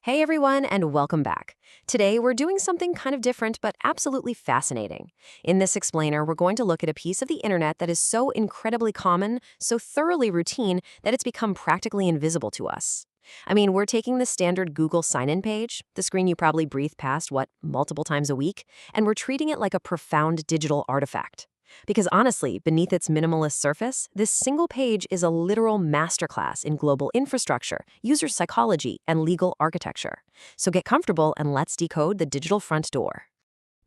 Hey everyone, and welcome back. Today we're doing something kind of different but absolutely fascinating. In this explainer, we're going to look at a piece of the internet that is so incredibly common, so thoroughly routine, that it's become practically invisible to us. I mean, we're taking the standard Google sign-in page, the screen you probably breathe past, multiple times a week, and we're treating it like a profound digital artifact. Because honestly, beneath its minimalist surface, this single page is a literal masterclass in global infrastructure, user psychology, and legal architecture. So get comfortable and let's decode the digital front door.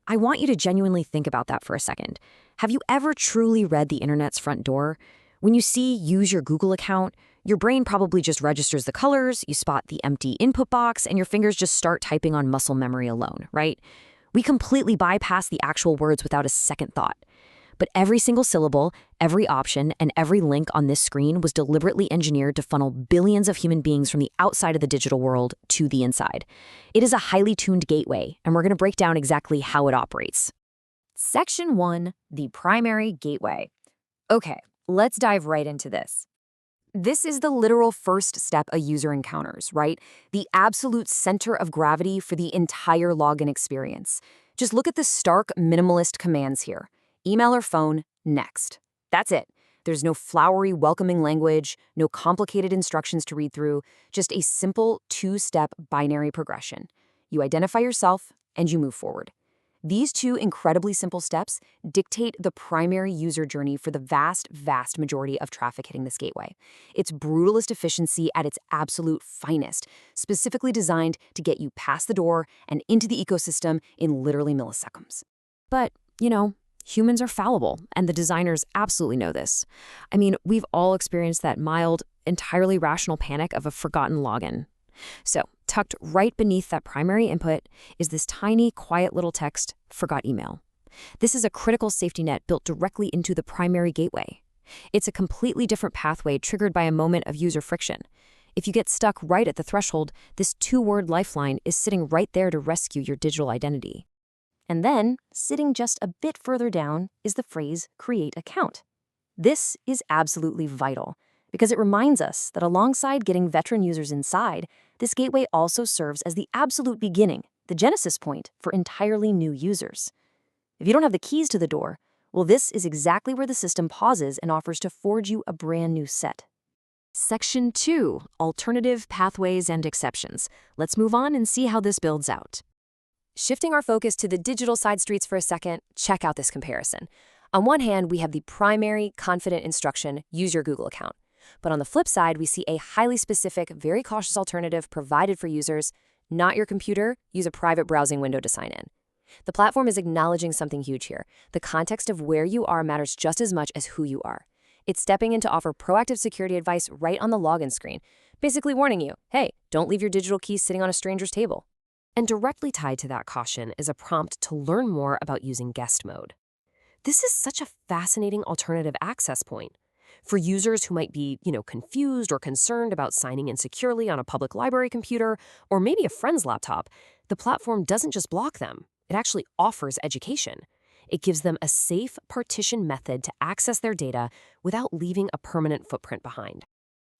I want you to genuinely think about that for a second. Have you ever truly read the internet's front door? When you see use your Google account, your brain probably just registers the colors, you spot the empty input box, and your fingers just start typing on muscle memory alone, right? We completely bypass the actual words without a second thought. But every single syllable, every option, and every link on this screen was deliberately engineered to funnel billions of human beings from the outside of the digital world to the inside. It is a highly tuned gateway, and we're going to break down exactly how it operates. Section 1, the primary gateway. Okay, let's dive right into this. This is the literal first step a user encounters, right? The absolute center of gravity for the entire login experience. Just look at the stark minimalist commands here. Email or phone, next. That's it. There's no flowery, welcoming language, no complicated instructions to read through, just a simple two-step binary progression. You identify yourself, and you move forward. These two incredibly simple steps dictate the primary user journey for the vast majority of traffic hitting this gateway. It's brutalist efficiency at its absolute finest, specifically designed to get you past the door and into the ecosystem in literally milliseconds. But, humans are fallible, and the designers absolutely know this. I mean, we've all experienced that mild, entirely rational panic of a forgotten login. So, tucked right beneath that primary input is this tiny, quiet little text, forgot email. This is a critical safety net built directly into the primary gateway. It's a completely different pathway triggered by a moment of user friction. If you get stuck right at the threshold, this two-word lifeline is sitting right there to rescue your digital identity. And then, sitting just a bit further down, is the phrase create account. This is absolutely vital because it reminds us that alongside getting veteran users inside, this gateway also serves as the absolute beginning, the genesis point for entirely new users. If you don't have the keys to the door, well, this is exactly where the system pauses and offers to forge you a brand new set. Section 2, Alternative Pathways and Exceptions. Let's move on and see how this builds out. Shifting our focus to the digital side streets for a second, check out this comparison. On one hand, we have the primary, confident instruction, use your Google account. But on the flip side, we see a highly specific, very cautious alternative provided for users, not your computer, use a private browsing window to sign in. The platform is acknowledging something huge here. The context of where you are matters just as much as who you are. It's stepping in to offer proactive security advice right on the login screen, basically warning you, hey, don't leave your digital keys sitting on a stranger's table. And directly tied to that caution is a prompt to learn more about using guest mode. This is such a fascinating alternative access point. For users who might be, confused or concerned about signing in securely on a public library computer or maybe a friend's laptop, the platform doesn't just block them. It actually offers education. It gives them a safe partition method to access their data without leaving a permanent footprint behind.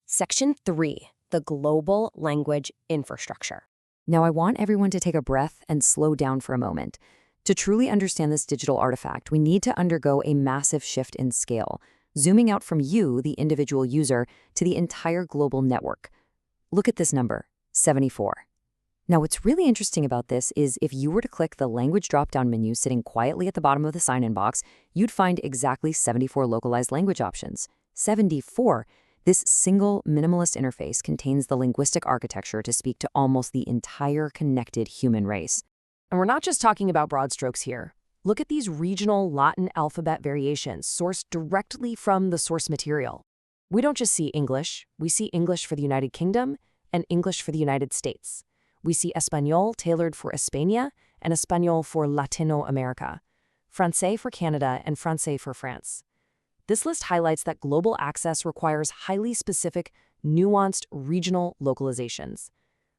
Section 3, the global language infrastructure. Now, I want everyone to take a breath and slow down for a moment. To truly understand this digital artifact, we need to undergo a massive shift in scale, zooming out from you, the individual user, to the entire global network. Look at this number, 74. Now, what's really interesting about this is if you were to click the language drop-down menu sitting quietly at the bottom of the sign-in box, you'd find exactly 74 localized language options. 74! This single minimalist interface contains the linguistic architecture to speak to almost the entire connected human race. And we're not just talking about broad strokes here. Look at these regional Latin alphabet variations sourced directly from the source material. We don't just see English, we see English for the United Kingdom and English for the United States. We see Español tailored for España and Español for Latino America, Francais for Canada and Francais for France. This list highlights that global access requires highly specific, nuanced regional localizations.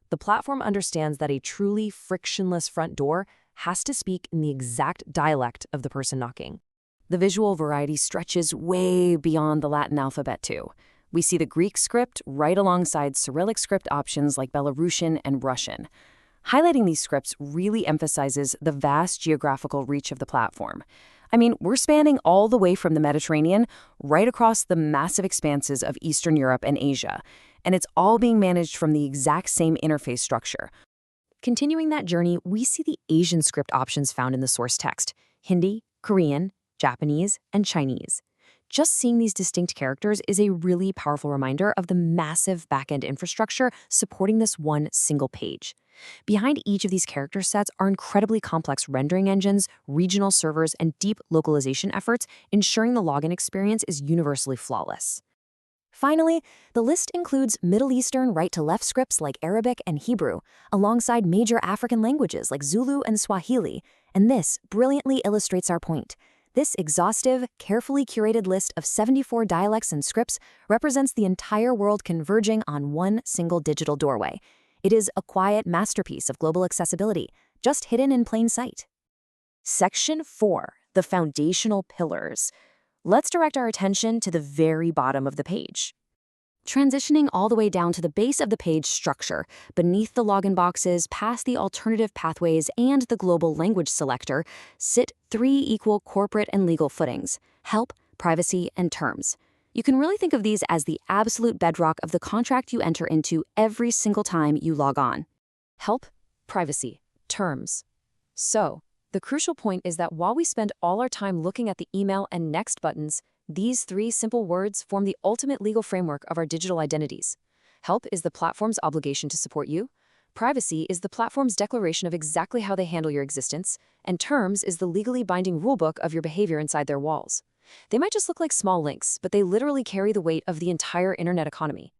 The platform understands that a truly frictionless front door has to speak in the exact dialect of the person knocking. The visual variety stretches way beyond the Latin alphabet too. We see the Greek script right alongside Cyrillic script options like Belarusian and Russian. Highlighting these scripts really emphasizes the vast geographical reach of the platform. I mean, we're spanning all the way from the Mediterranean right across the massive expanses of Eastern Europe and Asia, and it's all being managed from the exact same interface structure. Continuing that journey, we see the Asian script options found in the source text: Hindi, Korean, Japanese, and Chinese. Just seeing these distinct characters is a really powerful reminder of the massive backend infrastructure supporting this one single page. Behind each of these character sets are incredibly complex rendering engines, regional servers, and deep localization efforts, ensuring the login experience is universally flawless. Finally, the list includes Middle Eastern right-to-left scripts like Arabic and Hebrew, alongside major African languages like Zulu and Swahili, and this brilliantly illustrates our point. This exhaustive, carefully curated list of 74 dialects and scripts represents the entire world converging on one single digital doorway. It is a quiet masterpiece of global accessibility, just hidden in plain sight. Section 4, the foundational pillars. Let's direct our attention to the very bottom of the page. Transitioning all the way down to the base of the page structure, beneath the login boxes, past the alternative pathways and the global language selector, sit three equal corporate and legal footings: help, privacy, and terms. You can really think of these as the absolute bedrock of the contract you enter into every single time you log on. Help, privacy, terms. So, the crucial point is that while we spend all our time looking at the email and next buttons, these three simple words form the ultimate legal framework of our digital identities. Help is the platform's obligation to support you. Privacy is the platform's declaration of exactly how they handle your existence. And terms is the legally binding rulebook of your behavior inside their walls. They might just look like small links, but they literally carry the weight of the entire internet economy.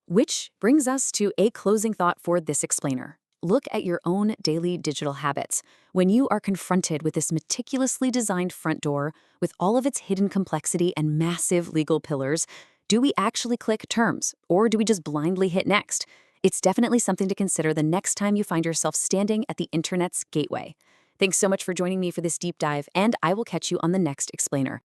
Which brings us to a closing thought for this explainer. Look at your own daily digital habits. When you are confronted with this meticulously designed front door, with all of its hidden complexity and massive legal pillars, do we actually click terms, or do we just blindly hit next? It's definitely something to consider the next time you find yourself standing at the internet's gateway. Thanks so much for joining me for this deep dive, and I will catch you on the next explainer.